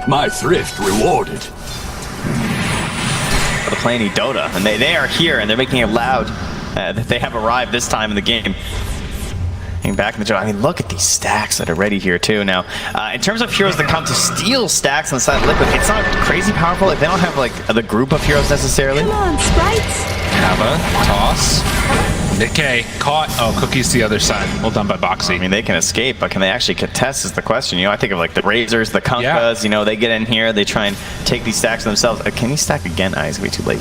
My thrift rewarded. The playing Dota, and they are here, and they're making it loud that they have arrived this time in the game. Back in the job. I mean, look at these stacks that are ready here too. Now, in terms of heroes that come to steal stacks on the side of Liquid, it's not crazy powerful. Like, they don't have like the group of heroes necessarily. Come on, sprites. Kava, toss. Nikkei caught. Oh, Cookie's the other side. Well done by Boxy. I mean, they can escape, but can they actually contest is the question. You know, I think of like the Razors, the Kunkas, you know, they get in here, they try and take these stacks themselves. Can he stack again? It's gonna be too late.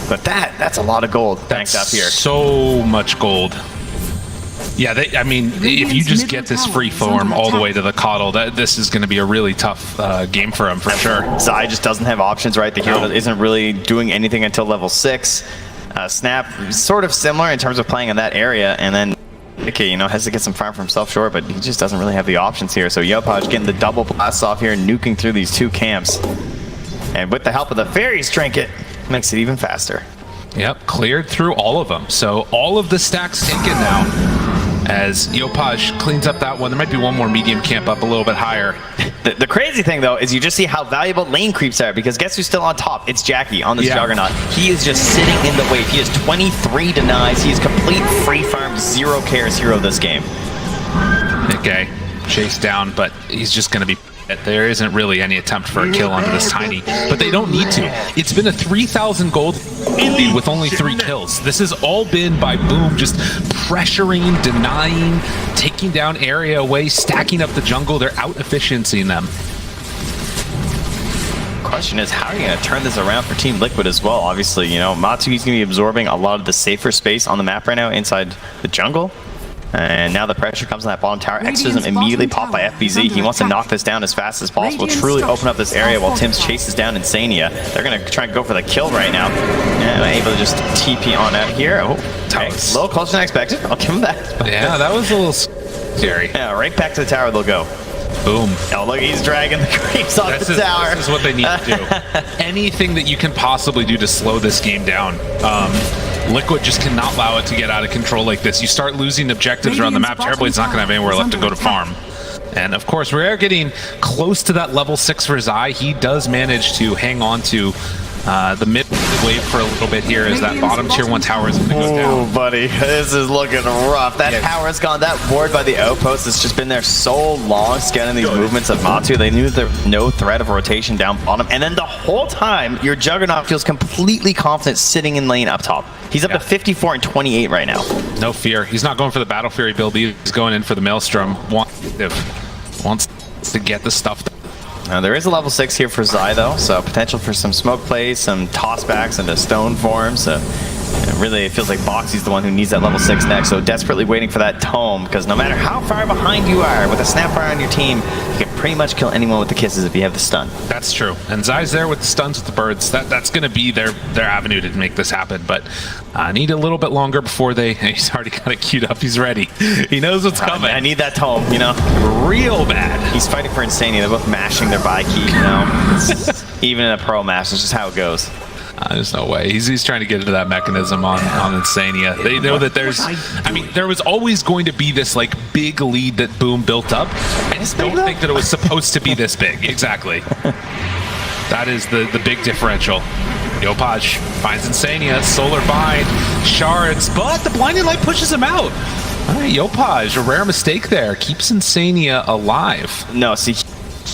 But that's a lot of gold banked up here. So much gold. Yeah, I mean, if you just get this free form all the way to the Coddle, this is going to be a really tough game for him, for sure. Zai just doesn't have options, right? The hero isn't really doing anything until level 6. Snap, sort of similar in terms of playing in that area, and then okay, you know, has to get some farm for himself, sure, but he just doesn't really have the options here. So Yopaj getting the double blasts off here, nuking through these two camps. And with the help of the Fairies Trinket, makes it even faster. Yep, cleared through all of them. So all of the stacks taken now. As Yopaj cleans up that one. There might be one more medium camp up a little bit higher. The crazy thing, though, is you just see how valuable lane creeps are, because guess who's still on top? It's Jackie on this Juggernaut. He is just sitting in the wave. He has 23 denies. He is complete free farm, 0 cares hero this game. Okay, chased down, but he's just going to be... There isn't really any attempt for a kill onto this Tiny, but they don't need to. It's been a 3,000 gold lead with only 3 kills. This has all been by Boom just pressuring, denying, taking down area away, stacking up the jungle. They're out-efficiencying them. Question is, how are you going to turn this around for Team Liquid as well? Obviously, you know, Matsui's going to be absorbing a lot of the safer space on the map right now inside the jungle. And now the pressure comes on that bottom tower. Exorcism immediately popped by FBZ. He wants to knock this down as fast as possible, truly open up this area while Tim's chases down Insania. They're going to try and go for the kill right now. And able to just TP on out here. Oh, okay. A little closer than I expected. I'll give him that. Yeah, that was a little scary. Yeah, right back to the tower they'll go. Boom. Oh, look, he's dragging the creeps off the tower. This is what they need to do. Anything that you can possibly do to slow this game down. Liquid just cannot allow it to get out of control like this. You start losing objectives around the map, Terrorblade's not going to have anywhere left to go to farm. And of course, we are getting close to that level 6 for Zai. He does manage to hang on to the mid wave for a little bit here as that bottom tier 1 tower is going to go down. Oh, buddy, this is looking rough. That tower's gone. That ward by the outpost has just been there so long, scanning these movements of Matsu. They knew there was no threat of rotation down bottom. And then the whole time, your Juggernaut feels completely confident sitting in lane up top. He's up to 54 and 28 right now. No fear. He's not going for the Battle Fury build. He's going in for the Maelstrom. Wants to get the stuff. Now, there is a level 6 here for Zai, though, so potential for some smoke plays, some tossbacks into stone forms. So really, it feels like Boxy's the one who needs that level 6 next, so desperately waiting for that tome, because no matter how far behind you are, with a Snapfire on your team, you can pretty much kill anyone with the kisses if you have the stun. That's true. And Zai's there with the stuns with the birds. That's going to be their avenue to make this happen, but I need a little bit longer before he's already got it queued up. He's ready. He knows what's coming. I need that tome, you know? Real bad. He's fighting for Insania. They're both mashing their buy key, you know? Even in a pro match, it's just how it goes. There's no way. He's trying to get into that mechanism on Insania. They know that I mean, there was always going to be this like big lead that Boom built up. I just don't think that it was supposed to be this big. Exactly. That is the big differential. Yopaj finds Insania, solar bind, shards, but the blinding light pushes him out. All right, Yopaj, a rare mistake there. Keeps Insania alive. No, see,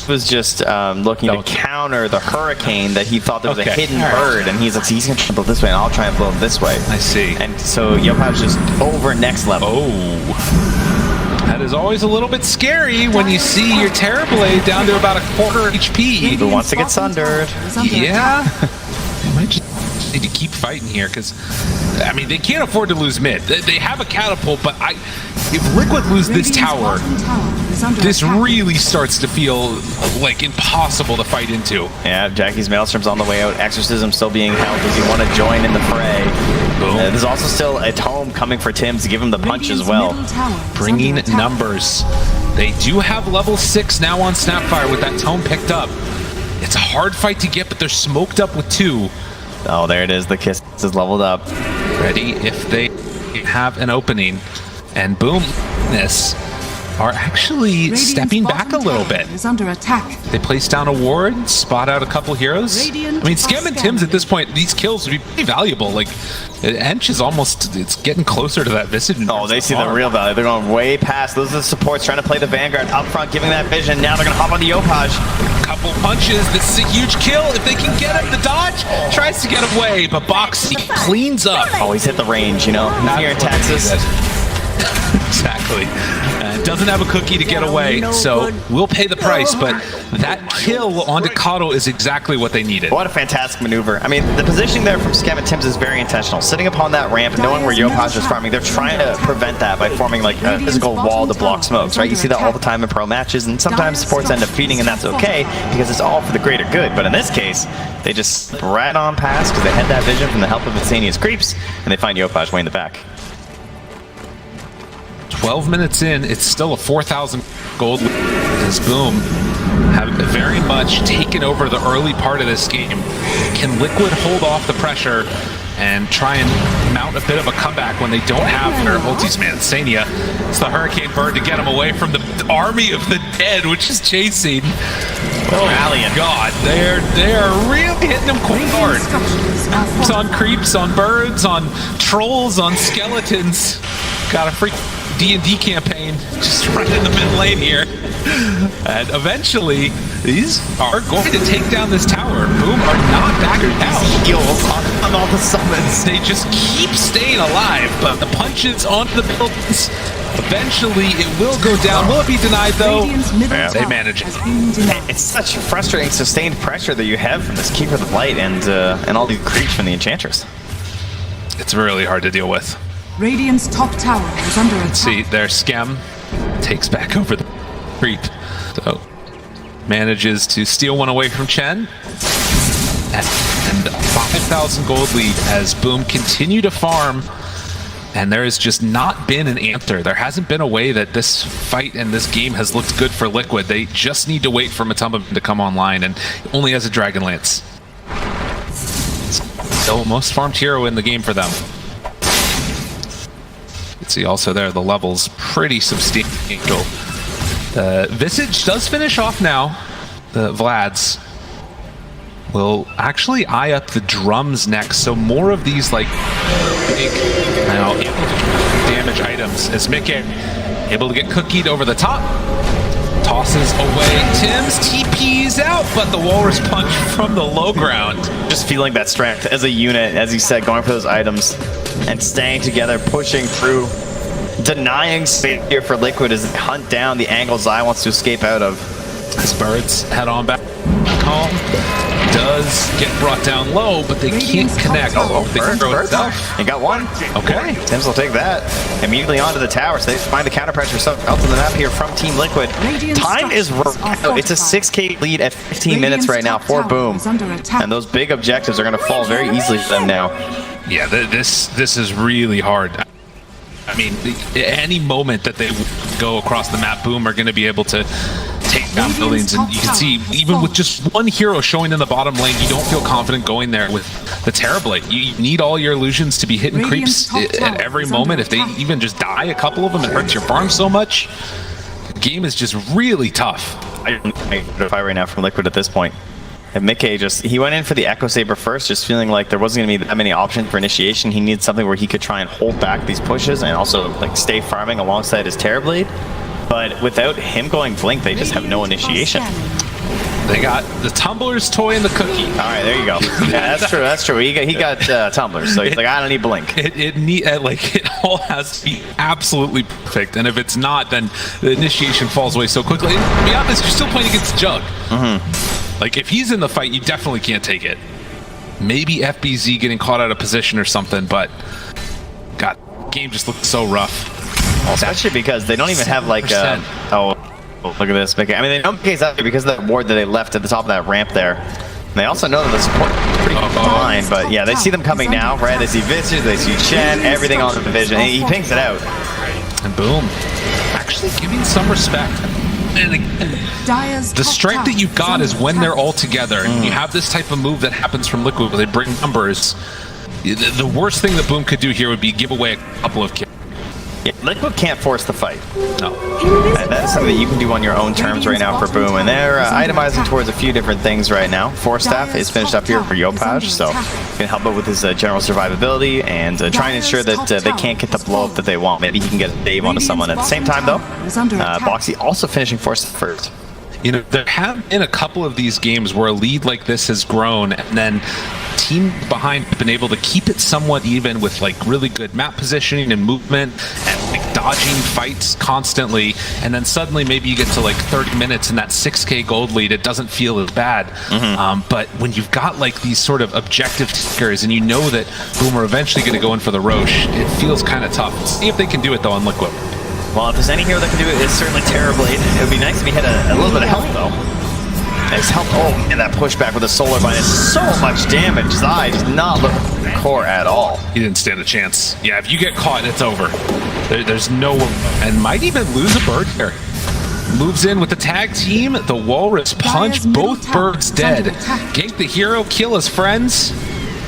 was just looking to counter the hurricane that he thought there was a hidden bird, and he's like, he's gonna try to blow this way, and I'll try and blow him this way. I see. And so Yopaj just over next level. Oh, that is always a little bit scary when you see your Terrorblade down to about a quarter HP. Who wants to get sundered? Yeah. They might just need to keep fighting here, because I mean, they can't afford to lose mid. They have a catapult, but if Liquid lose this tower, this really starts to feel like impossible to fight into. Yeah, Jackie's Maelstrom's on the way out. Exorcism still being held. Does he want to join in the fray? There's also still a tome coming for Tim to give him the punch as well. Bringing numbers. They do have level 6 now on Snapfire with that tome picked up. It's a hard fight to get, but they're smoked up with 2. Oh, there it is. The kiss is leveled up. Ready if they have an opening. And boom, this. are actually stepping back a little bit. Is under attack. They place down a ward, spot out a couple heroes. I mean, Scam and Tim's at this point, these kills would be pretty valuable. Like, Ench is almost, it's getting closer to that Visage. Oh, they see the real value. They're going way past. Those are the supports trying to play the Vanguard up front, giving that vision. Now they're going to hop on the Yopaj. Couple punches. This is a huge kill. If they can get him, the dodge tries to get away, but Boxy cleans up. Oh, he's hit the range, you know. He's here in Texas. Exactly. Doesn't have a cookie to get away, so we'll pay the price, but that kill onto Kato is exactly what they needed. What a fantastic maneuver. I mean, the positioning there from Scam and Tim's is very intentional. Sitting upon that ramp, knowing where Yopaj is farming, they're trying to prevent that by forming like a physical wall to block smokes, right? You see that all the time in pro matches, and sometimes supports end up feeding, and that's okay, because it's all for the greater good. But in this case, they just right on past, because they had that vision from the help of Insania's creeps, and they find Yopaj way in the back. 12 minutes in, it's still a 4,000 gold lead as Boom have very much taken over the early part of this game. Can LiQUID hold off the pressure and try and mount a bit of a comeback when they don't have their ultis, man? Insania, it's the Hurricane Bird to get him away from the army of the dead, which is chasing. Oh, Rallying. God, they're really hitting them quite hard. It's on creeps, on birds, on trolls, on skeletons. Got a freak D&D campaign just right in the mid lane here. And eventually, these are going to take down this tower. Boom are not backing out. On all the summons. They just keep staying alive, but the punches onto the buildings, eventually it will go down. Will it be denied though? Yeah, they manage it. It's such frustrating sustained pressure that you have from this Keeper of the Light and all these creeps from the Enchantress. It's really hard to deal with. Radiant's top tower is under attack. See, their Scam takes back over the creep. So, manages to steal one away from Chen. And 5,000 gold lead as Boom continue to farm. And there has just not been an answer. There hasn't been a way that this fight and this game has looked good for LiQUID. They just need to wait for Matumba to come online, and only has a Dragon Lance. Still most farmed hero in the game for them. See also there, the levels pretty substantial. Visage does finish off now. The Vlads will actually eye up the drums next, so more of these like big damage items as Mickey able to get cookied over the top. Tosses away Tim's, TP's out, but the Walrus Punch from the low ground. Just feeling that strength as a unit, as you said, going for those items and staying together, pushing through, denying space here for LiQUID as they hunt down the angle Zai wants to escape out of. As Birds head on back home. Does get brought down low, but they can't connect. Oh, they throw it itself. He got one. Okay. Tims will take that. Immediately onto the tower, so they find the counter pressure somewhere else on the map here from Team LiQUID. Time is right. It's a 6K lead at 15 minutes right now for Boom. And those big objectives are going to fall very easily to them now. Yeah, this is really hard. I mean, any moment that they go across the map, Boom are going to be able to take down buildings, and you can see even with just one hero showing in the bottom lane, you don't feel confident going there with the Terrorblade. You need all your illusions to be hitting creeps at every moment. If they even just die, a couple of them, it hurts your farm so much. The game is just really tough. I don't fight right now from LiQUID at this point. And Mickey he went in for the Echo Saber first, just feeling like there wasn't going to be that many options for initiation. He needed something where he could try and hold back these pushes and also like stay farming alongside his Terrorblade. But without him going Blink, they just have no initiation. They got the Tumbler's toy and the cookie. All right, there you go. Yeah, that's true. That's true. He got Tumblers, so he's like, I don't need Blink. It all has to be absolutely perfect, and if it's not, then the initiation falls away so quickly. And to be honest, you're still playing against Jug. Like, if he's in the fight, you definitely can't take it. Maybe FBZ getting caught out of position or something, but God, game just looks so rough. Well, especially because they don't even have like oh, look at this, Mickey. I mean, they don't case out because of that ward that they left at the top of that ramp there. And they also know that the support is pretty fine, but yeah, they see them coming now, right? They see Visage, they see Chen, everything on the division, and he pings it out. And Boom, actually giving some respect. And again, the strength that you've got is when they're all together. And you have this type of move that happens from LiQUID where they bring numbers. The worst thing that Boom could do here would be give away a couple of kills. Yeah, Liquid can't force the fight. No. And that's something that you can do on your own terms right now for Boom. And they're itemizing towards a few different things right now. Force Staff is finished up here for Yopaj, so can help it with his general survivability and try and ensure that they can't get the blow up that they want. Maybe he can get a save onto someone at the same time, though. Boxy also finishing Force first. You know, there have been a couple of these games where a lead like this has grown, and then team behind have been able to keep it somewhat even with like really good map positioning and movement and like dodging fights constantly, and then suddenly maybe you get to like 30 minutes and that 6k gold lead, it doesn't feel as bad. But when you've got like these sort of objective tickers and you know that Boom are eventually going to go in for the Roche, it feels kind of tough. See if they can do it though on Liquid. Well, if there's any hero that can do it, it's certainly Terrorblade. It would be nice if he had a little bit of help, though. His help, and that pushback with the Solar Bind is so much damage. Zai does not look at the core at all. He didn't stand a chance. Yeah, if you get caught, it's over. There's no... And might even lose a bird here. Moves in with the tag team. The Walrus punch. Both birds dead. Gank the hero, kill his friends.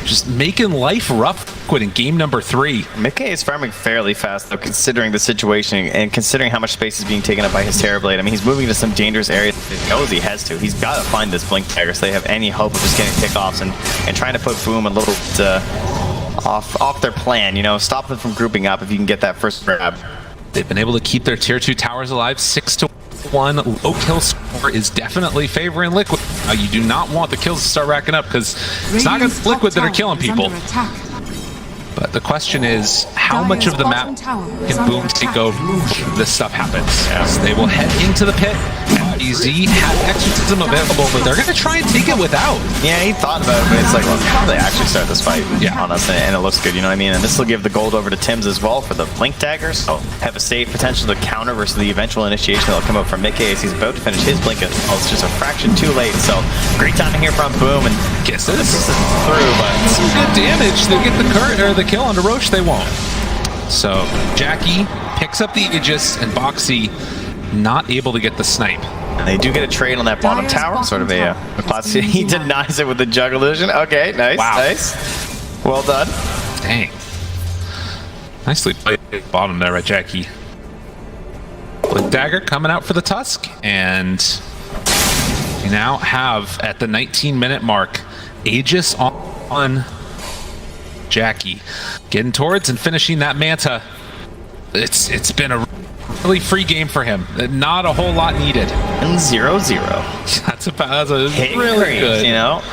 Just making life rough in game number 3. Mickey is farming fairly fast, though, considering the situation and considering how much space is being taken up by his Terrorblade. I mean, he's moving to some dangerous areas. He knows he has to. He's got to find this Blink Dagger so they have any hope of just getting pickoffs and trying to put Boom a little bit off their plan. You know, stop them from grouping up if you can get that first grab. They've been able to keep their tier 2 towers alive 6-1. Low kill score is definitely favoring Liquid. You do not want the kills to start racking up because it's not against Liquid that are killing people. But the question is, how much of the map can Boom take over if this stuff happens? Yes, they will head into the pit. FBZ have exorcism available, but they're going to try and take it without. Yeah, he thought about it, but it's like, well, how do they actually start this fight on us? And it looks good, you know what I mean? And this will give the gold over to Tim's as well for the Blink Dagger, so have a safe potential to counter versus the eventual initiation that will come up from Mickey as he's about to finish his Blink. Oh, it's just a fraction too late, so great timing here from Boom, and guess this is through, but some good damage. They get the current or the kill on the Roche, they won't. So Jackie picks up the Aegis, and Boxy not able to get the snipe. And they do get a trade on that bottom tower, sort of a class. He denies it with the juggle illusion. Okay, nice, nice. Well done. Dang. Nicely played bottom there, right, Jackie? Blink Dagger coming out for the Tusk, and you now have, at the 19-minute mark, Aegis on Jackie. Getting towards and finishing that Manta. It's been a really free game for him. Not a whole lot needed. And 0-0. That's a really good, you know,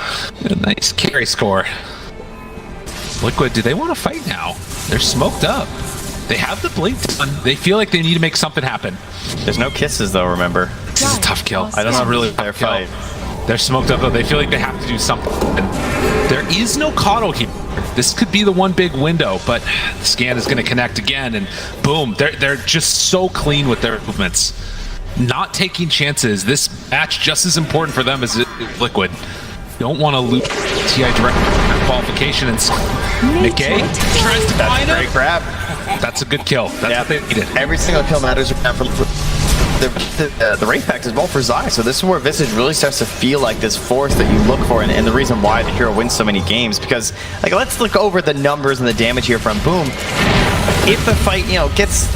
a nice carry score. Liquid, do they want to fight now? They're smoked up. They have the blink done. They feel like they need to make something happen. There's no kisses though, remember. This is a tough kill. I don't know really their fight. They're smoked up though. They feel like they have to do something. And there is no Coddle here. This could be the one big window, but the scan is going to connect again, and boom, they're just so clean with their movements. Not taking chances. This match just as important for them as Liquid. Don't want to lose TI direct qualification, and Nikkei tries to find him. Great grab. That's a good kill. That's what they needed. Every single kill matters for the Wraith Pact as well for Zai, so this is where Visage really starts to feel like this force that you look for, and the reason why the hero wins so many games, because like, let's look over the numbers and the damage here from Boom. If the fight, gets,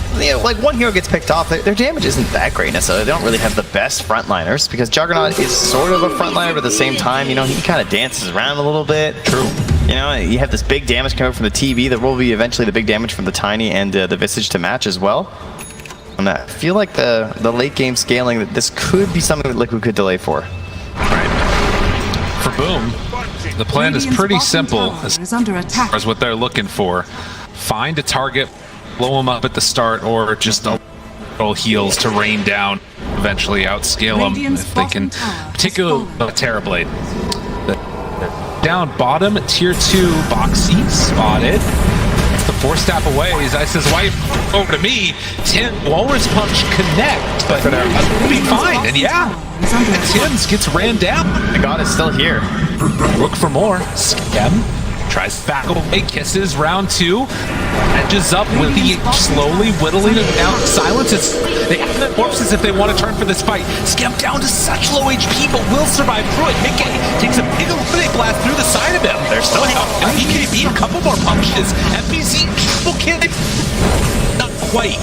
like one hero gets picked off, their damage isn't that great necessarily. They don't really have the best frontliners, because Juggernaut is sort of a frontliner, but at the same time, he kind of dances around a little bit. True. You have this big damage coming from the TV. There will be eventually the big damage from the Tiny and the Visage to match as well. And I feel like the late game scaling, that this could be something that Liquid could delay for. Right. For Boom, the plan is pretty simple as far as what they're looking for. Find a target, blow them up at the start, or just roll heals to rain down, eventually outscale them if they can, particularly Terrorblade. Down bottom, tier 2, Boxy spotted. The 4-step away. Zai says, why over to me? Tim, Walrus Punch connect, but it'll be fine. And and Tim's gets ran down. The god is still here. Look for more. Skem tries back away, kisses, round 2. Edges up with the slowly whittling it down. Silences. They have the corpses if they want to turn for this fight. Skem down to such low HP, but will survive through it. Mickey takes a big eliminate blast through the side of him. They're still out. And BKB, a couple more punches. FBZ, triple kill. quite.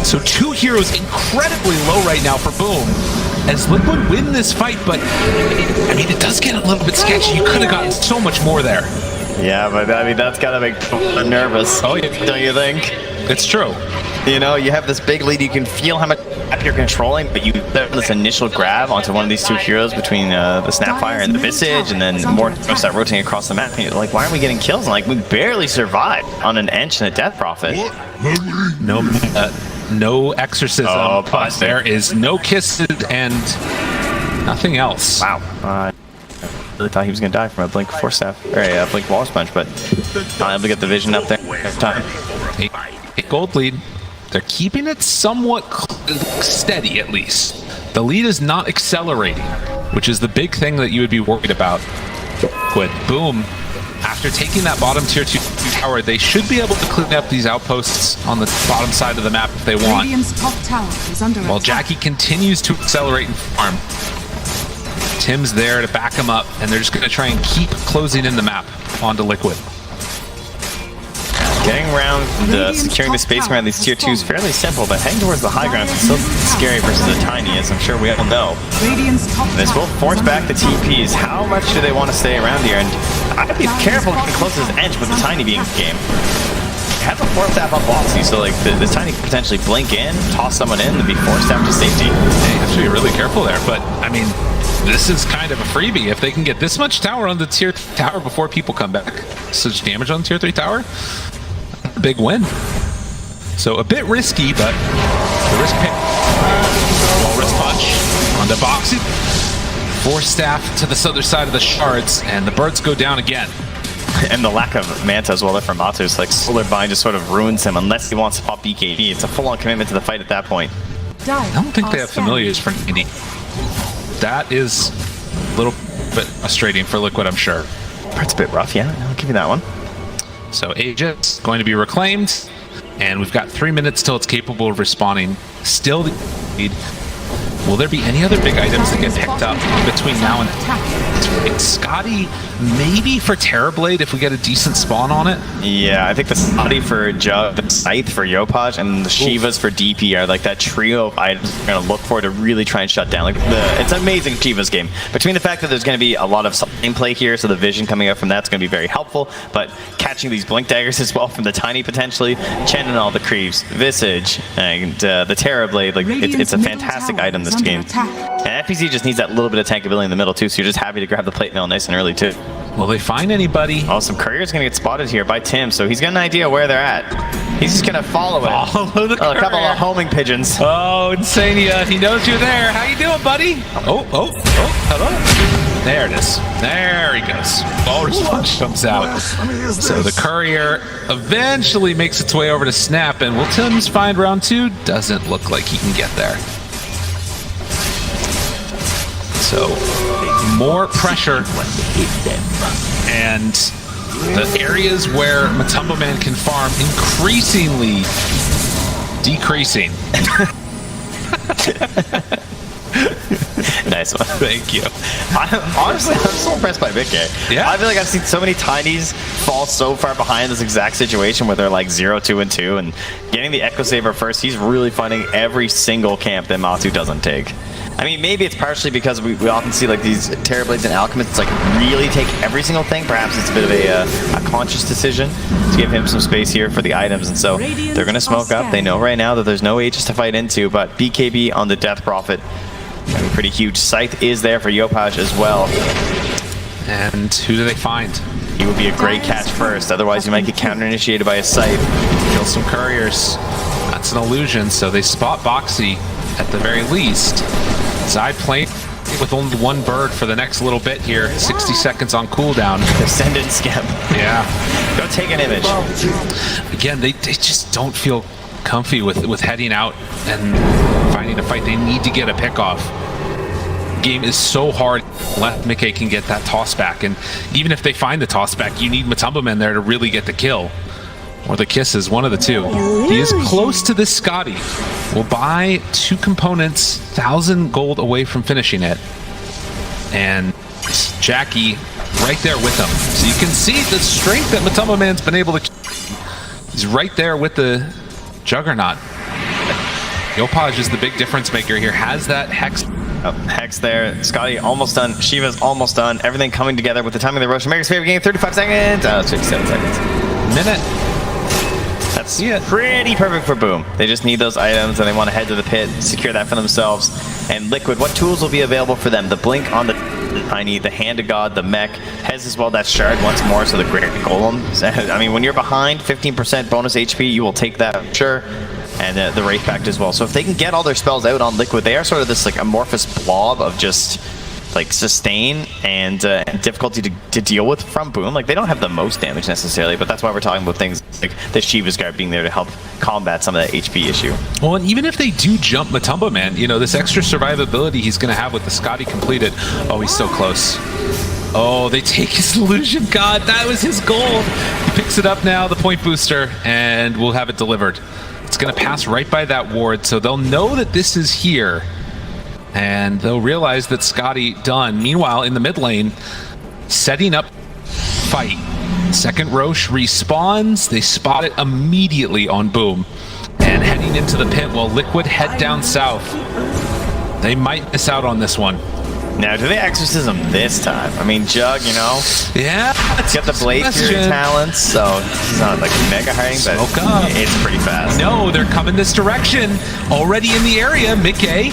So 2 heroes incredibly low right now for Boom. As Liquid win this fight, but I mean, it does get a little bit sketchy. You could have gotten so much more there. Yeah, but I mean, that's gotta make people nervous. Oh, yeah. Don't you think? It's true. You know, you have this big lead, you can feel how much you're controlling, but you have this initial grab onto one of these 2 heroes between the Snapfire and the Visage, and then more start rotating across the map, and you're like, why aren't we getting kills? And like, we barely survived on an Ench and a Death Prophet. No exorcism, but there is no kisses and nothing else. Wow. I really thought he was going to die from a Blink Force Staff, or a Blink Wall Sponge, but not able to get the vision up there every time. 8 gold lead. They're keeping it somewhat steady, at least. The lead is not accelerating, which is the big thing that you would be worried about. Liquid, Boom, after taking that bottom tier 2 tower, they should be able to clean up these outposts on the bottom side of the map if they want. Radiant's top tower is under While attack. Jackie continues to accelerate and farm. Tim's there to back him up, and they're just going to try and keep closing in the map onto Liquid. Getting around securing the space around these tier 2s is fairly simple, but heading towards the high ground is still scary versus the tiny, as I'm sure we all know. This will force back the TPs. How much do they want to stay around here? And I'd be careful getting close to this edge with the tiny being in the game. Have a force staff on Boxy, so like the tiny could potentially blink in, toss someone in, and be forced staff to safety. They have to be really careful there, but I mean, this is kind of a freebie. If they can get this much tower on the tier 3 tower before people come back, such damage on the tier 3 tower, big win. So a bit risky, but the risk pick. Walrus punch onto Boxy. Force staff to the other side of the shards, and the birds go down again. And the lack of Manta as well there from Matus, like Solar Bind just sort of ruins him unless he wants to pop BKB. It's a full-on commitment to the fight at that point. I don't think they have familiars for Nini. That is a little bit frustrating for Liquid, I'm sure. That's a bit rough, yeah. I'll give you that one. So Aegis going to be reclaimed, and we've got 3 minutes till it's capable of respawning. Still the lead. Will there be any other big items that get picked up between now and Scotty? Maybe for Terrorblade if we get a decent spawn on it. Yeah, I think the Scotty for Jug, the Scythe for Yopaj, and the Shivas for DP are like that trio of items we're going to look for to really try and shut down. Like it's an amazing Shivas game. Between the fact that there's going to be a lot of gameplay here, so the vision coming up from that's going to be very helpful, but catching these Blink Daggers as well from the Tiny potentially, Chen and all the Creeps, Visage, and the Terrorblade, like it's a fantastic item this game. And FPC just needs that little bit of tankability in the middle too, so you're just happy to grab the plate mail nice and early too. Will they find anybody? Oh, some couriers gonna get spotted here by Tim, so he's got an idea where they're at. He's just gonna follow it. Follow the a couple of homing pigeons. Oh, Insania, he knows you're there. How you doing, buddy? Oh, hello. There it is. There he goes. Walrus punch comes out. So the courier eventually makes its way over to Snap, and will Tim's find round 2? Doesn't look like he can get there. So more pressure, and the areas where Matumbo Man can farm increasingly decreasing. Nice one. Thank you. Honestly, I'm so impressed by BitK. Yeah. I feel like I've seen so many Tinies fall so far behind this exact situation where they're like 0, 2, and 2, and getting the Echo Saber first, he's really finding every single camp that Matu doesn't take. I mean, maybe it's partially because we often see like these Terrorblades and Alchemists like really take every single thing. Perhaps it's a bit of a conscious decision to give him some space here for the items, and so they're going to smoke up. They know right now that there's no Aegis to fight into, but BKB on the Death Prophet, I mean, pretty huge. Scythe is there for Yopaj as well. And who do they find? He would be a great catch first, otherwise you might get counter-initiated by a Scythe. Kill some couriers. That's an illusion, so they spot Boxy at the very least. Zide playing with only one bird for the next little bit here. 60 seconds on cooldown. Descendant Skip. Yeah. Go take an image. Again, they just don't feel comfy with heading out and finding a fight. They need to get a pick off. Game is so hard. Left Mickey can get that toss back, and even if they find the toss back, you need Matumbo Man there to really get the kill. Or the kisses, one of the two. He is close to this Scotty. Will buy 2 components, 1,000 gold away from finishing it. And Jackie right there with him. So you can see the strength that Matumbo Man's been able to keep. He's right there with the Juggernaut. Yopaj is the big difference maker here. Has that Hex. Oh, Hex there. Scotty almost done. Shiva's almost done. Everything coming together with the timing of the Roche. America's favorite game, 35 seconds. 67 seconds. Minute. That's pretty perfect for Boom. They just need those items and they want to head to the pit, secure that for themselves. And Liquid, what tools will be available for them? The Blink on the Tiny, the Hand of God, the Mech, has as well that Shard once more, so the Great Golem. I mean, when you're behind, 15% bonus HP, you will take that, sure. And the Wraith Pact as well. So if they can get all their spells out on Liquid, they are sort of this like amorphous blob of just like sustain and difficulty to deal with from Boom. Like they don't have the most damage necessarily, but that's why we're talking about things like the Shiva's Guard being there to help combat some of that HP issue. Well, and even if they do jump Matumba Man, you know, this extra survivability he's going to have with the Scotty completed. Oh, he's so close. Oh, they take his illusion. God, that was his goal. He picks it up now, the point booster, and we'll have it delivered. It's going to pass right by that ward, so they'll know that this is here. And they'll realize that Scotty done. Meanwhile, in the mid lane, setting up fight. Second Roche respawns. They spot it immediately on Boom. And heading into the pit while Liquid head down south. They might miss out on this one. Now, do they exorcism this time? I mean, Jug, you know? Yeah. He's got the Blade Fury talents, so he's not like mega hiding, but it's pretty fast. No, they're coming this direction. Already in the area, Mickey.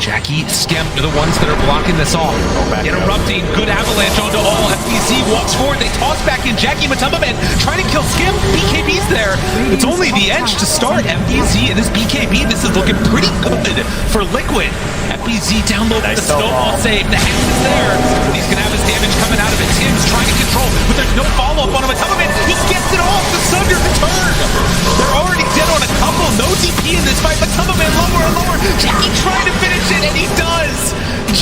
Jackie, Skem are the ones that are blocking this off. Interrupting, good avalanche onto all. FBZ walks forward, they toss back in. Jackie Matumba Man trying to kill Skem. BKB's there. It's only the edge to start. FBZ and his BKB, this is looking pretty good for Liquid. FBZ down low with the snowball save. The Hex is there. He's going to have his damage coming out of it. Tim's trying to control, but there's no follow-up on him. Matumba Man, he gets it off. The Sunder to turn. They're already dead on a couple. No DP in this fight. Matumba Man lower and lower. Jackie trying to finish it, and he does!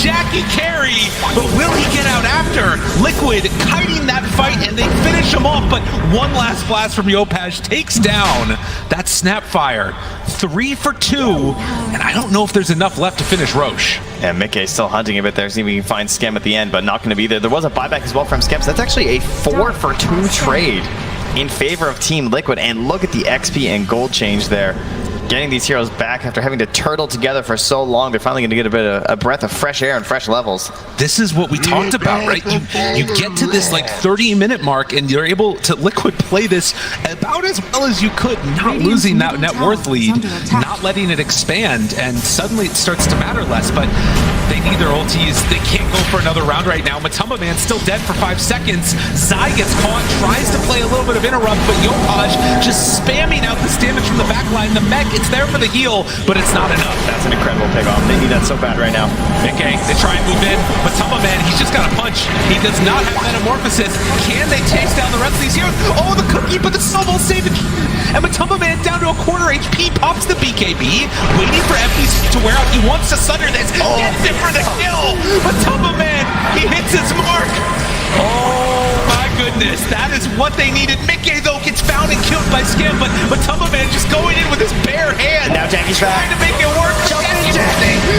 Jackie carry, but will he get out after? Liquid kiting that fight, and they finish him off, but one last blast from Yopaj takes down that Snapfire. 3 for 2, and I don't know if there's enough left to finish Roche. Yeah, Mickey's still hunting a bit there, see if we can find Skem at the end, but not going to be there. There was a buyback as well from Skem, so that's actually a 4 for 2 trade in favor of Team Liquid, and look at the XP and gold change there. Getting these heroes back after having to turtle together for so long, they're finally going to get a bit of a breath of fresh air and fresh levels. This is what we talked about, right? You get to this like 30-minute mark, and you're able to Liquid play this about as well as you could, not losing that net worth lead, not letting it expand, and suddenly it starts to matter less. But they need their ultis. They can't go for another round right now. Matumba Man still dead for 5 seconds. Zai gets caught, tries to play a little bit of interrupt, but Yopaj just spamming out this damage from the backline. The mech, it's there for the heal, but it's not enough. That's an incredible pick-off. They need that so bad right now. Okay, they try and move in. Matumba Man, he's just got a punch. He does not have Metamorphosis. Can they chase down the rest of these heroes? Oh, the cookie, but the snowball saving. And Matumba Man down to a quarter HP, pops the BKB, waiting for FBZ to wear out. He wants to sunder this. Gets it for the kill. Matumba Man, he hits his mark. Oh my goodness, that is what they needed. Mickey though gets found and killed by Skem, but Matumba Man just going in with his bare hand. Now Jackie's trying to make it work.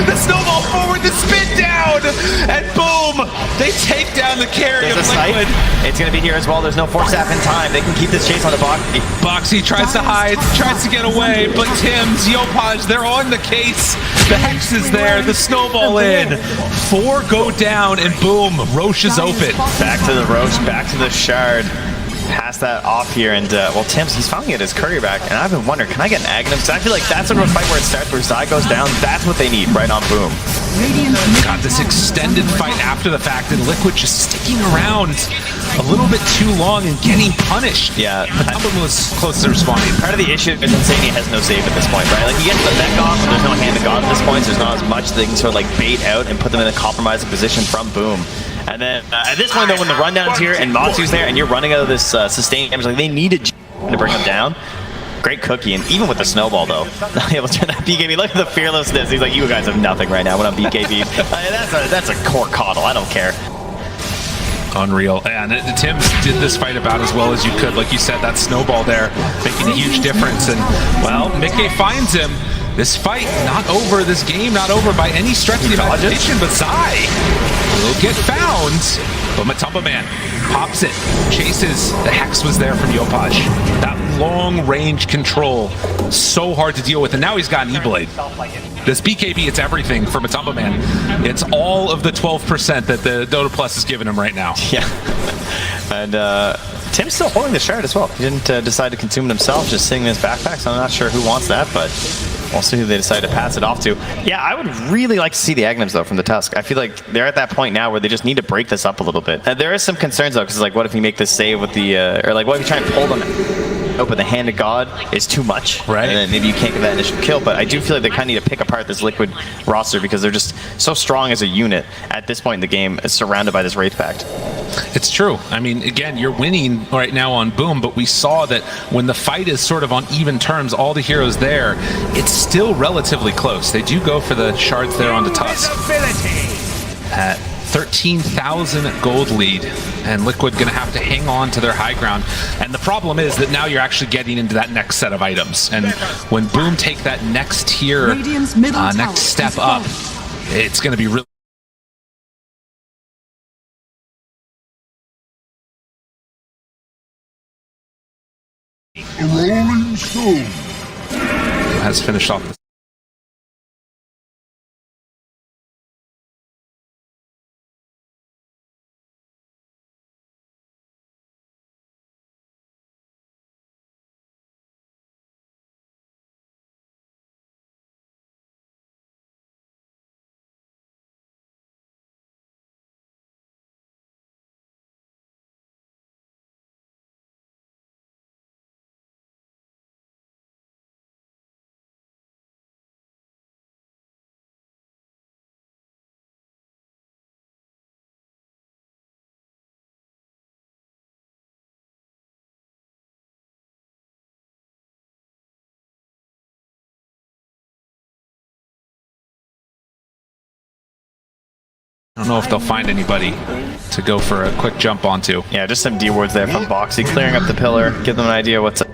The snowball forward, the spin down, and boom, they take down the carry of Liquid. It's going to be here as well. There's no force staff in time. They can keep this chase on the Boxy. Boxy tries to hide, tries to get away, but Tim's, Yopaj, they're on the case. The Hex is there, the snowball in. 4 go down, and boom, Roche is open. Back to the Roche, back to the Shard. Pass that off here, and well, Tim's, he's finally get his courier back, and I've been wondering, can I get an Aghanim? Because I feel like that's sort of a fight where it starts, where Zai goes down. That's what they need right on Boom. Got this extended fight after the fact, and Liquid just sticking around a little bit too long and getting punished. Yeah. Matumba was close to responding. Part of the issue is Insania has no save at this point, right? Like, you get the mech off, but there's no Hand of God at this point, so there's not as much they can sort of like bait out and put them in a compromising position from Boom. And then at this point, though, when the rundown's here and Matsu's there and you're running out of this sustained damage, like they needed to bring him down. Great cookie, and even with the snowball, though, not able to turn that BKB. Look at the fearlessness. He's like, you guys have nothing right now when I'm BKB. That's a core coddle. I don't care. Unreal. And Tim's did this fight about as well as you could. Like you said, that snowball there making a huge difference. And, well, Mickey finds him. This fight not over, this game not over by any stretch of the imagination, but Zai will get found. But Matumba Man pops it, chases. The Hex was there from Yopaj. That long range control, so hard to deal with. And now he's got an E-Blade. This BKB, it's everything for Matumba Man. It's all of the 12% that the Dota Plus is giving him right now. Yeah. And Tim's still holding the shard as well. He didn't decide to consume it himself, just sitting in his backpack, so I'm not sure who wants that, but we'll see who they decide to pass it off to. Yeah, I would really like to see the Agnums, though, from the Tusk. I feel like they're at that point now where they just need to break this up a little bit. There is some concerns, though, because, like, what if you make this save with the, or, like, what if you try and pull them open? The Hand of God is too much, right? And then maybe you can't get that initial kill, but I do feel like they kind of need to pick apart this Liquid roster because they're just so strong as a unit at this point in the game, surrounded by this Wraith Pact. It's true. I mean, again, you're winning right now on Boom, but we saw that when the fight is sort of on even terms, all the heroes there, it's still relatively close. They do go for the shards there on the Tusk. At 13,000 gold lead, and Liquid gonna have to hang on to their high ground. And the problem is that now you're actually getting into that next set of items. And when Boom take that next tier, next step up, it's gonna be really Rolling Stone has finished off the I don't know if they'll find anybody to go for a quick jump onto. Yeah, just some D wards there from Boxy, clearing up the pillar, give them an idea what's up.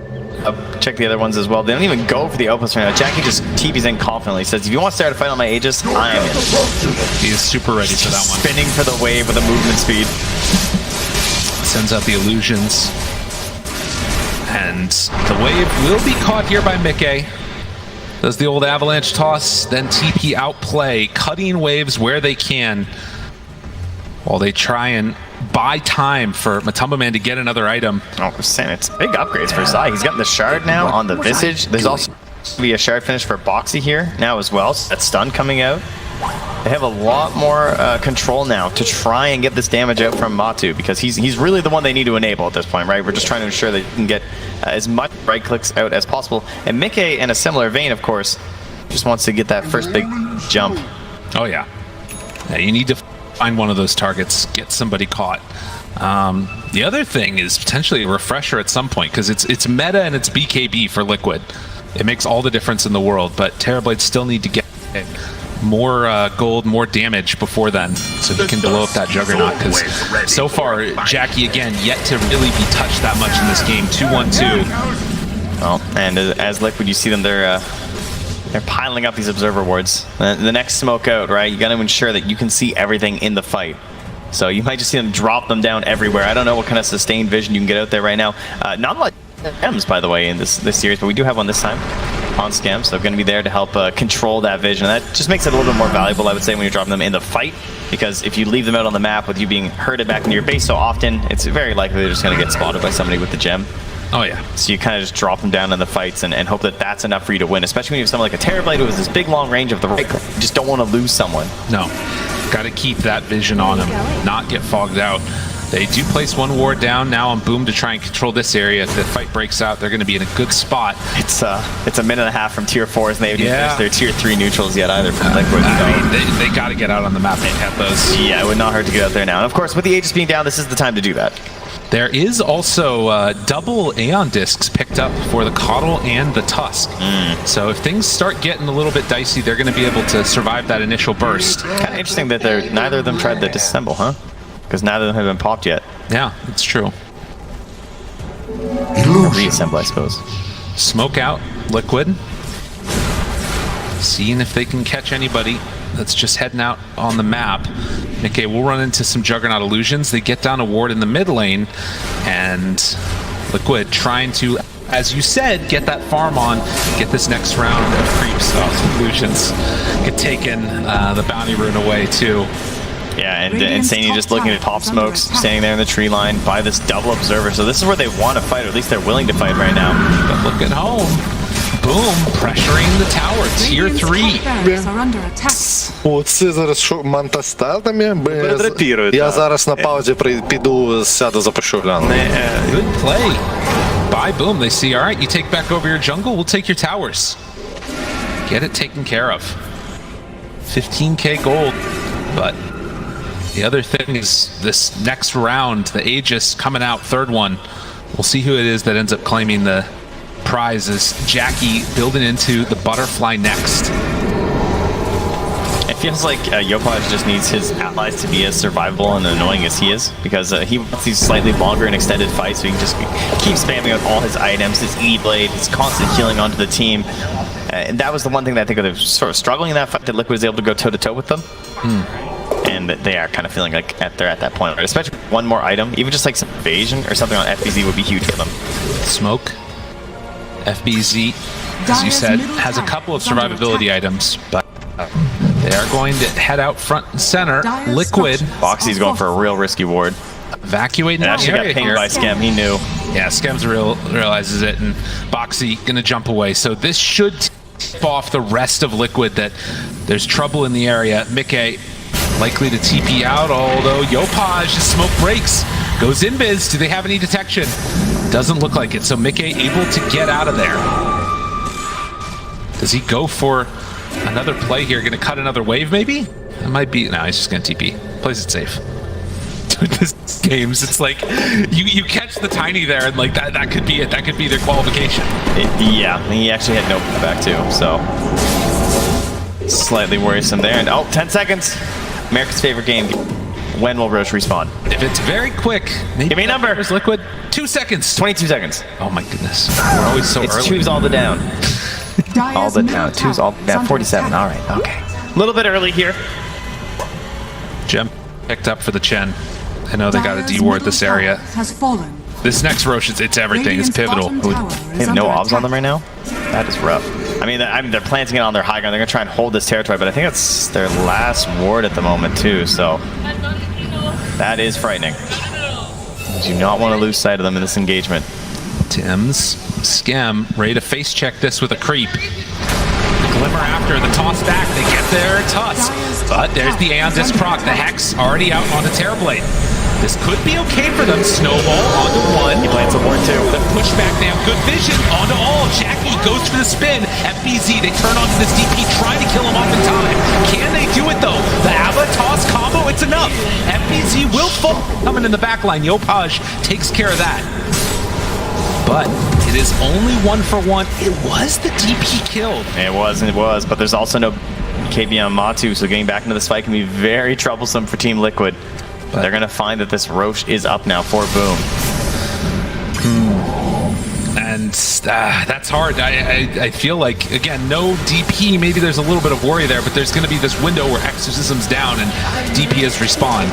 Check the other ones as well. They don't even go for the Opus right now. Jackie just TP's in confidently. Says, if you want to start a fight on my Aegis, I am in. He's super ready for that one. Spinning for the wave with a movement speed. Sends out the illusions. And the wave will be caught here by Mickey. Does the old avalanche toss, then TP outplay, cutting waves where they can, while they try and buy time for Matumba Man to get another item. Oh, Sam, it's big upgrades for Zai. He's got the shard now on the Visage. There's also going to be a shard finish for Boxy here now as well. So that stun coming out. They have a lot more control now to try and get this damage out from Matu, because he's really the one they need to enable at this point, right? We're just trying to ensure that you can get as much right clicks out as possible. And Mickey, in a similar vein, of course, just wants to get that first big jump. Oh yeah, you need to find one of those targets, get somebody caught. The other thing is potentially a refresher at some point, because it's meta and it's BKB for Liquid. It makes all the difference in the world, but Terrorblades still need to get more gold, more damage before then, so he can blow up that Juggernaut, because so far, Jackie, again, yet to really be touched that much in this game. 2-1-2. Well, and as Liquid, you see them, they're piling up these observer wards. The next smoke out, right? You got to ensure that you can see everything in the fight. So you might just see them drop them down everywhere. I don't know what kind of sustained vision you can get out there right now. Not a lot of M's, by the way, in this series, but we do have one this time on Scam, so going to be there to help control that vision. And that just makes it a little bit more valuable, I would say, when you're dropping them in the fight, because if you leave them out on the map with you being herded back into your base so often, it's very likely they're just going to get spotted by somebody with the gem. Oh yeah. So you kind of just drop them down in the fights and hope that that's enough for you to win, especially when you have someone like a Terrorblade who has this big long range of the right click. You just don't want to lose someone. No, got to keep that vision on them, not get fogged out. They do place one ward down now on Boom to try and control this area. If the fight breaks out, they're going to be in a good spot. It's a minute and a half from tier 4s, and they haven't finished their tier 3 neutrals yet either from Liquid. I mean, they got to get out on the map and have those. Yeah, it would not hurt to get out there now. And of course, with the Aegis being down, this is the time to do that. There is also double Aeon discs picked up for the Coddle and the Tusk. So if things start getting a little bit dicey, they're going to be able to survive that initial burst. Kind of interesting that neither of them tried the disassemble, huh? Because neither of them have been popped yet. Yeah, it's true. Reassemble, I suppose. Smoke out Liquid. Seeing if they can catch anybody that's just heading out on the map. Nikkei will run into some Juggernaut illusions. They get down a ward in the mid lane, and LiQUID trying to, as you said, get that farm on, get this next round of creeps off. Illusions get taken, the bounty rune away too. Yeah, and Insania just looking at pop smokes, standing there in the tree line by this double observer. So this is where they want to fight, or at least they're willing to fight right now. But look at home. Boom, pressuring the tower, tier 3. Оце зараз що, мантастатами? Передрапірують, Я так. зараз на паузі піду, сяду, запишу гляну. Good play by Boom. They see, all right, you take back over your jungle, we'll take your towers. Get it taken care of. 15k gold, but the other thing is this next round, the Aegis coming out, third one. We'll see who it is that ends up claiming the prize as Jackie building into the butterfly next. It feels like Yopaj just needs his allies to be as survivable and annoying as he is, because he wants these slightly longer and extended fights so he can just keep spamming out all his items, his E-Blade, his constant healing onto the team. And that was the one thing that I think they're sort of struggling in that fight, that LiQUID was able to go toe-to-toe with them. And they are kind of feeling like they're at that point, right? Especially one more item, even just like some evasion or something on FBZ would be huge for them. Smoke. FBZ, as you said, has a couple of survivability items, but they are going to head out front and center. LiQUID. Boxy's going for a real risky ward. Evacuating And the actually got area pinged here. by Skem, he knew. Yeah, Skem's realizes it, and Boxy gonna jump away. So this should tip off the rest of LiQUID that there's trouble in the area. Mickey likely to TP out, although Yopaj, smoke breaks, goes in biz. Do they have any detection? Doesn't look like it. So Mickey able to get out of there. Does he go for another play here? Gonna cut another wave maybe? It might be, no, he's just gonna TP. Plays it safe. This games, it's like you catch the tiny there, and like that could be it. That could be their qualification. Yeah, he actually had no back too, so slightly worrisome there. And 10 seconds. America's favorite game. When will Roche respawn? If it's very quick, maybe Give me a number. There's LiQUID. 2 seconds. 22 seconds. Oh my goodness. We're always so It's early. two's all the down. All the down. Two's all down. 47. All right. Okay. A little bit early here. Gem picked up for the Chen. I know they got to D-ward this area. Has fallen. This next Roche, it's everything. It's pivotal. They have no obs on them right now. That is rough. I mean, they're planting it on their high ground. They're gonna try and hold this territory, but I think it's their last ward at the moment too. So that is frightening. You do not want to lose sight of them in this engagement. Tim's Skem ready to face check this with a creep. Glimmer after the toss back. They get their Tusk, but there's the Aeon Disc proc. The Hex already out on the Terrorblade. This could be okay for them. Snowball onto one. He plants a ward too. The pushback, they have good vision. Onto all. Jackie goes for the spin. FBZ, they turn onto this DP, trying to kill him off in time. Can they do it though? The Ava toss combo, it's enough. FBZ will fall. Coming in the back line. Yopaj takes care of that. But it is only 1-for-1. It was the DP killed. It was, but there's also no KB on Matu, so getting back into this fight can be very troublesome for Team LiQUID. But they're going to find that this Roche is up now for Boom. And that's hard. I feel like, again, no DP. Maybe there's a little bit of worry there, but there's going to be this window where Exorcism's down and DPS respond.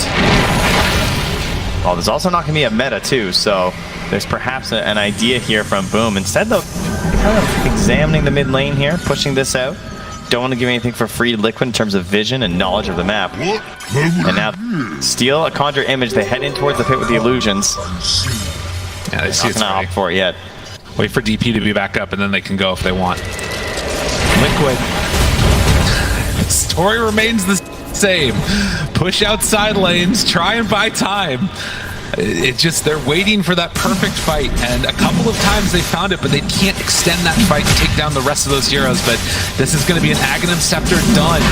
Well, there's also not going to be a meta too, so there's perhaps an idea here from Boom. Instead, though, kind of examining the mid lane here, pushing this out. Don't want to give anything for free to LiQUID in terms of vision and knowledge of the map. And now, steal a conjure image. They head in towards the pit with the illusions. Yeah, they see Not it's going to opt for it yet. Wait for DP to be back up, and then they can go if they want. LiQUID. Story remains the same. Push outside lanes, try and buy time. It just, they're waiting for that perfect fight, and a couple of times they found it, but they can't extend that fight and take down the rest of those heroes. But this is going to be an Aghanim Scepter done.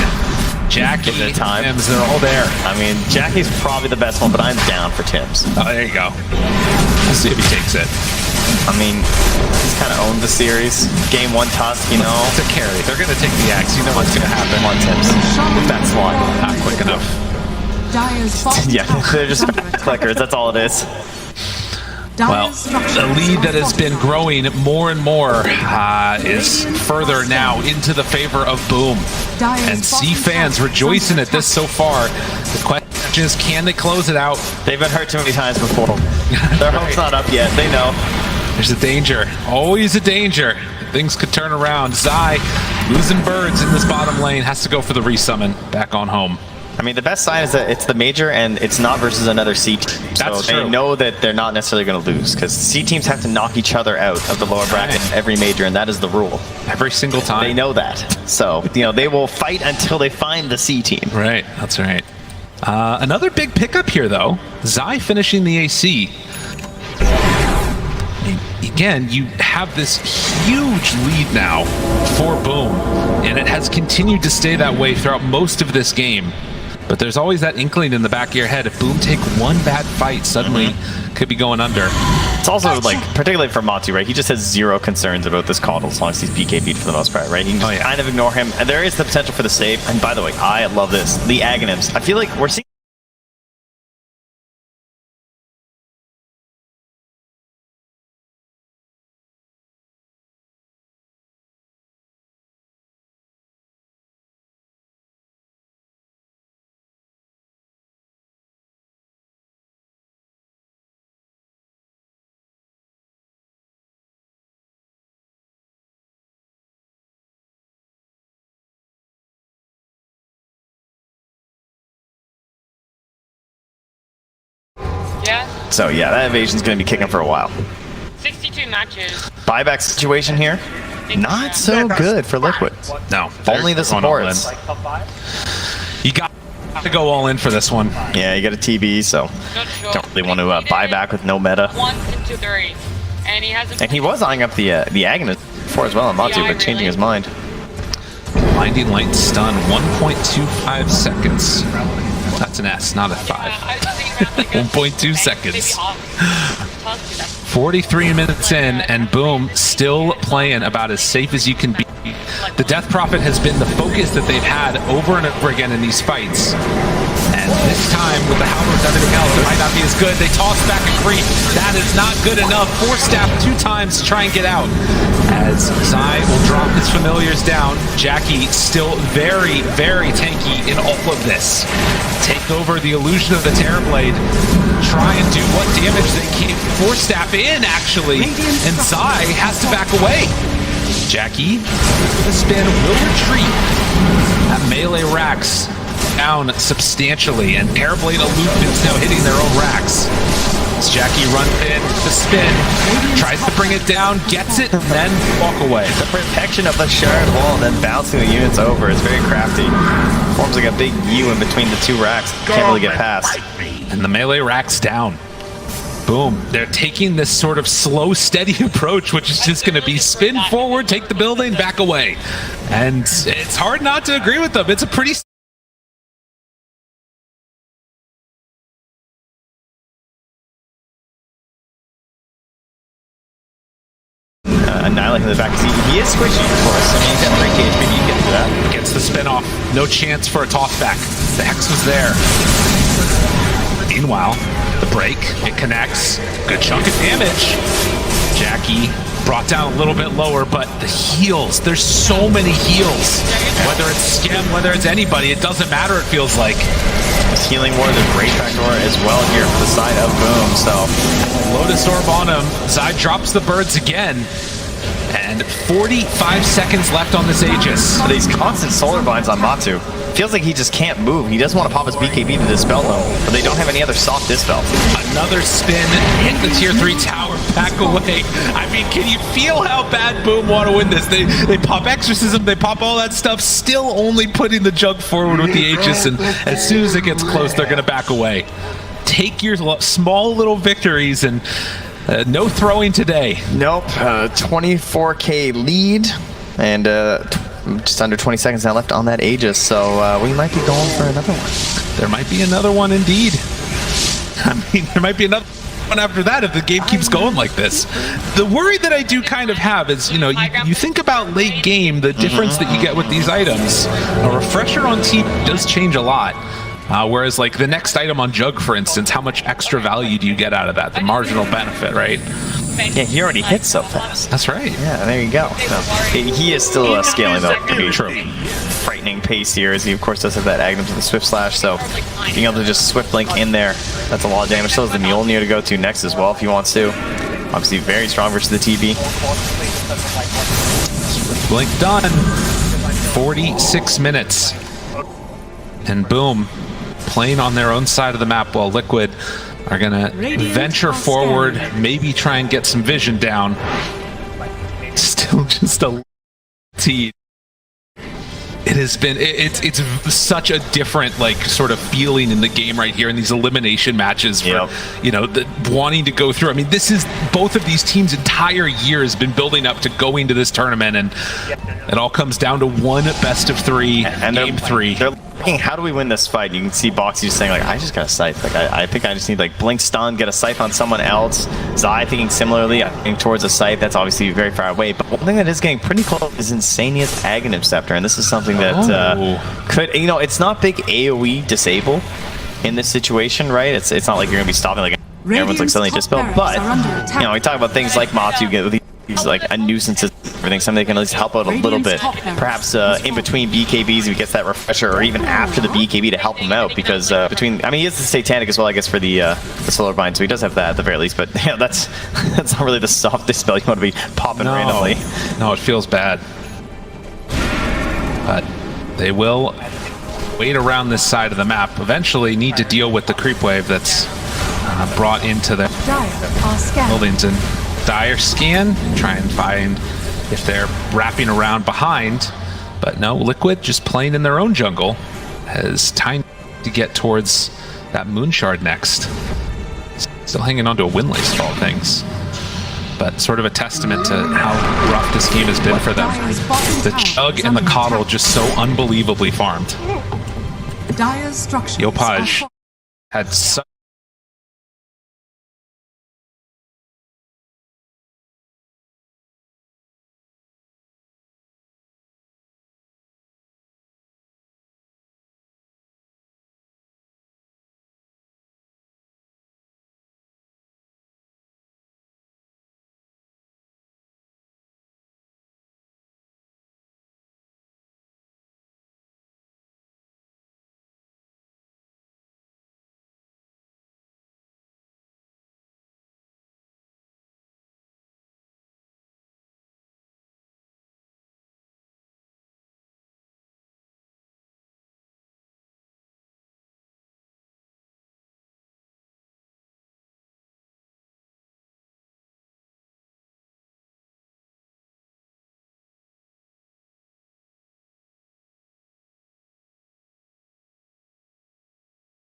Jackie, Give it time. Tims, they're all there. I mean, Jackie's probably the best one, but I'm down for Tim's. Oh, there you go. We'll see if he takes it. I mean, he's kind of owned the series. Game 1 Tusk, you know. It's a carry. They're going to take the axe. You know what's going to happen. Come on, Tim's. With that slot. Not quick enough. Yeah, they're just clickers. That's all it is. Well, the lead that has been growing more and more is further now into the favor of Boom. And C fans rejoicing at this so far. The question question is, can they close it out? They've been hurt too many times before. Their hope's not up yet. They know. There's a danger. Always a danger. Things could turn around. Zai losing birds in this bottom lane. Has to go for the resummon. Back on home. I mean, the best sign is that it's the major and it's not versus another C team. So That's they true. know that they're not necessarily going to lose because C teams have to knock each other out of the lower bracket in every major, and that is the rule. Every single time. They know that. So, you know, they will fight until they find the C team. Right, that's right. Another big pickup here, though. Zai finishing the AC. Again, you have this huge lead now for Boom, and it has continued to stay that way throughout most of this game. But there's always that inkling in the back of your head. If Boom take one bad fight, suddenly could be going under. It's also, like, particularly for Matu, right? He just has zero concerns about this call as long as he's BKB'd for the most part, right? He can just kind of ignore him. And there is the potential for the save. And by the way, I love this. The Aghanims. I feel like we're seeing Yeah, so yeah, that evasion's going to be kicking for a while. 62 matches. Buyback situation here, not so good for Liquid. No. Only the they're going all in. supports. You got to go all in for this one. Yeah, you got a TB, so Not sure. don't really want to buy back with no meta. 1 into 3. And he hasn't. And he was eyeing up the Aghanim before as well on Matu, Yeah, but changing really. his mind. Blinding light stun, 1.25 seconds. That's an S, not a 5. I was thinking about, like, 1.2 seconds. 43 43 minutes in, and Boom still playing about as safe as you can be. The Death Prophet has been the focus that they've had over and over again in these fights. And this time, with the Halberds and everything else, it might not be as good. They toss back a creep. That is not good enough. Force staff 2 times to try and get out. As Zai will drop his familiars down, Jackie still very, very tanky in all of this. Take over the illusion of the Terrorblade. Try and do what damage they can. Force staff in, actually. And Zai has to back away. Jackie, with a spin, will retreat. That melee racks down substantially, and Terrorblade aloof is now hitting their own racks. As Jackie runs in, the spin, tries to bring it down, gets it, and then walk away. The protection of the shard wall and then bouncing the units over is very crafty. Forms like a big U in between the 2 racks. Can't really get past. And the melee racks down. Boom. They're taking this sort of slow, steady approach, which is just going to be spin forward, take the building, back away. And it's hard not to agree with them. It's a pretty... Annihilating the back. He is squishy, of course. I mean, he's got 3 KHP, you can do that. Gets the spin off. No chance for a toss back. The Hex was there. Meanwhile, the break, it connects. Good chunk of damage. Jackie brought down a little bit lower, but the heals, there's so many heals. Whether it's Skem, whether it's anybody, it doesn't matter, it feels like. This healing ward, there's Rage Factor as well here for the side of Boom, so. Lotus Orb on him. Zai drops the birds again. And 45 seconds left on this Aegis. These constant solar binds on Matu. Feels like he just can't move. He doesn't want to pop his BKB to dispel them, but they don't have any other soft dispel. Another spin, hit the tier 3 tower, back away. I mean, can you feel how bad Boom want to win this? They pop Exorcism, they pop all that stuff, still only putting the jug forward with the Aegis, and as soon as it gets close, they're going to back away. Take your small little victories, and no throwing today. Nope, 24k lead, and just under 20 seconds now left on that Aegis, so we might be going for another one. There might be another one indeed. I mean, there might be another one after that if the game keeps going like this. The worry that I do kind of have is, you know, you think about late game, the difference that you get with these items. A refresher on TP does change a lot. Whereas, like, the next item on Jug, for instance, how much extra value do you get out of that? The marginal benefit, right? Yeah, he already hit so fast. That's right. Yeah, there you go. So, he is still scaling though. True. Frightening pace here, as he of course does have that Aghanim to the Swift Slash, so being able to just Swift Link in there, that's a lot of damage. Still has the Mjolnir to go to next as well if he wants to. Obviously very strong versus the TB. Swift Link done. 46 minutes. And boom, playing on their own side of the map while LiQUID are gonna venture forward, maybe try and get some vision down. Still just a T. It has been, it's such a different, like, sort of feeling in the game right here in these elimination matches for, you know, wanting to go through. I mean, this is, both of these teams' entire year has been building up to going to this tournament, and it all comes down to one best of three, and game three. They're looking, how do we win this fight? You can see Boxy just saying, like, I just got a scythe. Like, I think I just need, like, blink stun, get a scythe on someone else. Zai thinking similarly, I think towards a scythe. That's obviously very far away. But one thing that is getting pretty close is Insania's Aghanim Scepter, and this is something that could, you know, it's not big AoE disable in this situation, right? It's not like you're gonna be stopping like everyone's like suddenly dispelled, but you know, we talk about things like Matu get with these like a nuisance, everything, something that can at least help out a little bit, perhaps in between BKBs if he gets that refresher, or even after the BKB to help him out, because between, I mean, he has the Satanic as well, I guess, for the Solar Bind, so he does have that at the very least, but yeah, that's not really the softest spell you want to be popping randomly. No, it feels bad. But they will wait around this side of the map. Eventually need to deal with the creep wave that's brought into the buildings. And Dire scan, try and find if they're wrapping around behind. But no, LiQUID just playing in their own jungle has time to get towards that Moon Shard next. Still hanging on to a Windlace of all things. But sort of a testament to how rough this game has been for them. The Chug and the Coddle just so unbelievably farmed. Yopaj had such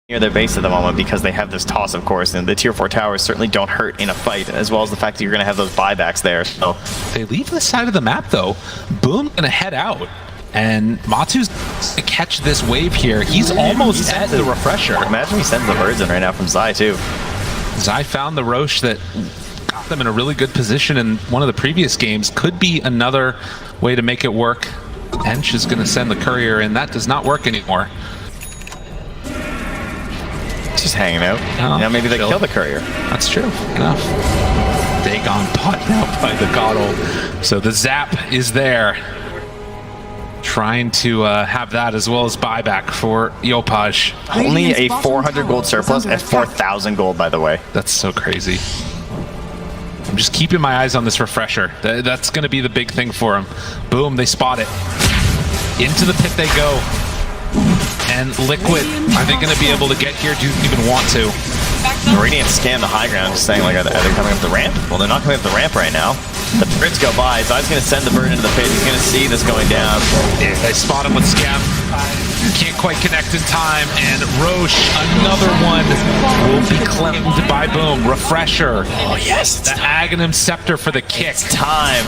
near their base at the moment because they have this toss, of course, and the tier 4 towers certainly don't hurt in a fight, as well as the fact that you're going to have those buybacks there. So they leave this side of the map though. Boom gonna head out, and Matu's to catch this wave here. He's almost at the refresher. Imagine he sends the birds in right now from Zai too. Zai found the Roche that got them in a really good position in one of the previous games. Could be another way to make it work. Ench is gonna send the courier in. That does not work anymore. Just hanging out. Oh, now maybe they kill the courier. That's true. Enough. Dagon bought out by the Coddle. So the zap is there. Trying to have that as well as buyback for Yopaj. Only a 400 gold surplus at 4,000 gold, by the way. That's so crazy. I'm just keeping my eyes on this refresher. That's going to be the big thing for him. Boom, they spot it. Into the pit they go. And LiQUID, are they going to be able to get here? Do you even want to? Radiant scan the high ground, just saying, like, are they coming up the ramp? Well, they're not coming up the ramp right now. The birds go by, so I was going to send the bird into the pit. He's going to see this going down. They spot him with Scam. Can't quite connect in time, and Roche, another one, will be claimed by Boom. Refresher. Oh, yes. The Aghanim Scepter for the kick. It's time.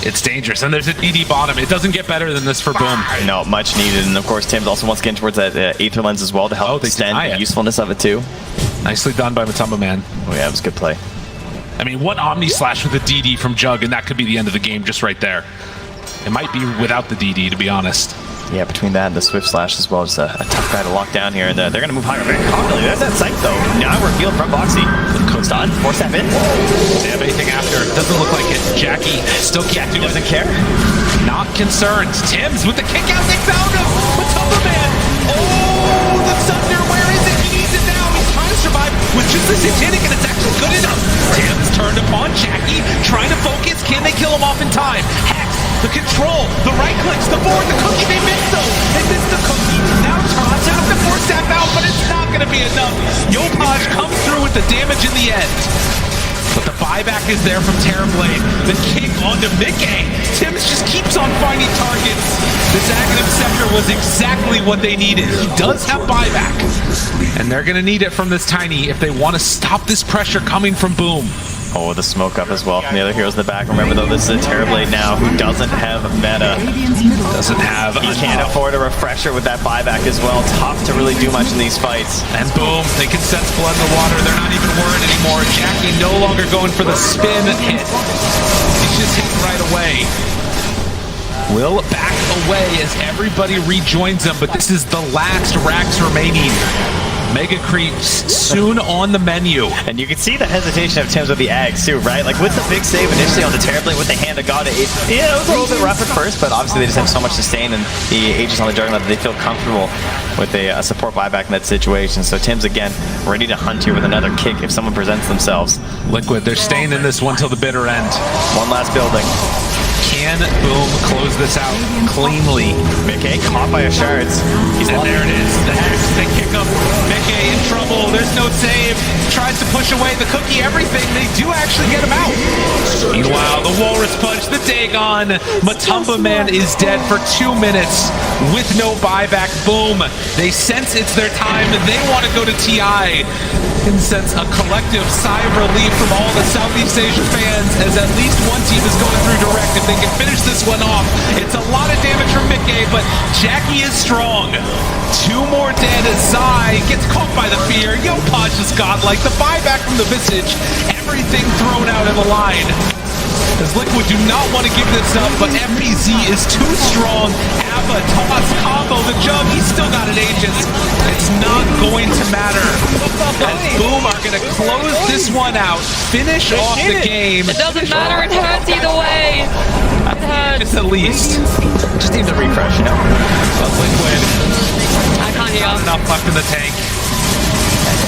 It's dangerous, and there's a DD bottom. It doesn't get better than this for Boom. No, much needed, and of course Tim's also wants to get towards that Aether Lens as well to help extend the usefulness of it too. Nicely done by Matamba Man. Oh yeah, it was a good play. I mean, one Omni Slash with a DD from Jug, and that could be the end of the game just right there. It might be without the DD, to be honest. Yeah, between that and the Swift Slash as well, just a tough guy to lock down here, and they're going to move higher very confidently. There's that sight though. Now we're revealed from Boxy. Stun, 4-step in. They have anything after. Doesn't look like it. Jackie still can't do it. Doesn't care. Not concerned. Tim's with the kick out. They found him. Matumba Man. Oh, the Thunder. Where is it? He needs it now. He's trying to survive with just the satanic, and it's actually good enough. Tim's turned upon Jackie, trying to focus. Can they kill him off in time? Hex, the control, the right clicks, the board, the cookie. They missed though. They missed the cookie. Now Toronto have to force that out, but it's not going to be enough. Yopaj comes through with the damage in the end. But the buyback is there from Terrorblade. The kick onto Mickey. Tims just keeps on finding targets. This Aghanim Scepter was exactly what they needed. He does have buyback. And they're going to need it from this Tiny if they want to stop this pressure coming from Boom. Oh, the smoke up as well from the other heroes in the back. Remember though, this is a Terrorblade now who doesn't have meta. Doesn't have. He can't afford a refresher with that buyback as well. Tough to really do much in these fights. And Boom, they can sense blood in the water. They're not even worried anymore. Jackie no longer going for the spin hit. He's just hit right away. Will back away as everybody rejoins him, but this is the last Rax remaining. Mega Creeps soon on the menu. And you can see the hesitation of Tims with the Ags too, right? Like with the big save initially on the Terrorblade with the Hand of God, it was a little bit rough at first, but obviously they just have so much sustain and the Aegis on the Juggernaut that they feel comfortable with a support buyback in that situation. So Tims again, ready to hunt here with another kick if someone presents themselves. LiQUID, they're staying in this one till the bitter end. One last building. Can Boom close this out cleanly? Mickey caught by a shards. And there it is. The Hex, they kick up. Mickey in trouble. There's no save. Tries to push away the cookie, everything. They do actually get him out. Meanwhile, the Walrus Punch, the Dagon. Matumba Man is dead for 2 minutes with no buyback. Boom. They sense it's their time. They want to go to TI. And sense a collective sigh of relief from all the Southeast Asian fans as at least one team is going through direct. If they can finish this one off, it's a lot of damage from Mickey, but Jackie is strong. 2 more dead. Zai gets caught by the fear. Yopaj is godlike. The buyback from the Visage. Everything thrown out in the line. As LiQUID do not want to give this up, but FBZ is too strong. Abba, toss, combo, the jug, he's still got an Aegis. It's not going to matter. As Boom are going to close this one out, finish off the game. It doesn't matter, it hurts either way. It hurts. Just at least. Just needs a refresh, you know? But LiQUID, I can't hear. not enough left in the tank.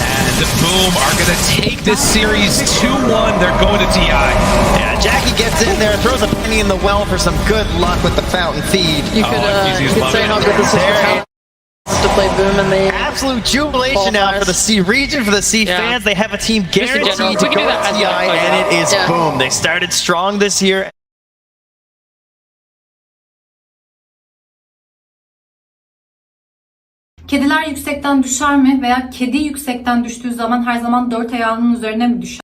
And Boom are going to take this series 2-1. They're going to TI. Yeah, Jackie gets in there, throws a penny in the well for some good luck with the fountain feed. You could say how good this is for There Town to play Boom in the absolute jubilation now for the C region, for the C fans. They have a team guaranteed to general, go we can do that to as TI, well. and it is Yeah. Boom. They started strong this year. Kediler yüksekten düşer mi veya kedi yüksekten düştüğü zaman her zaman 4 ayağının üzerine mi düşer?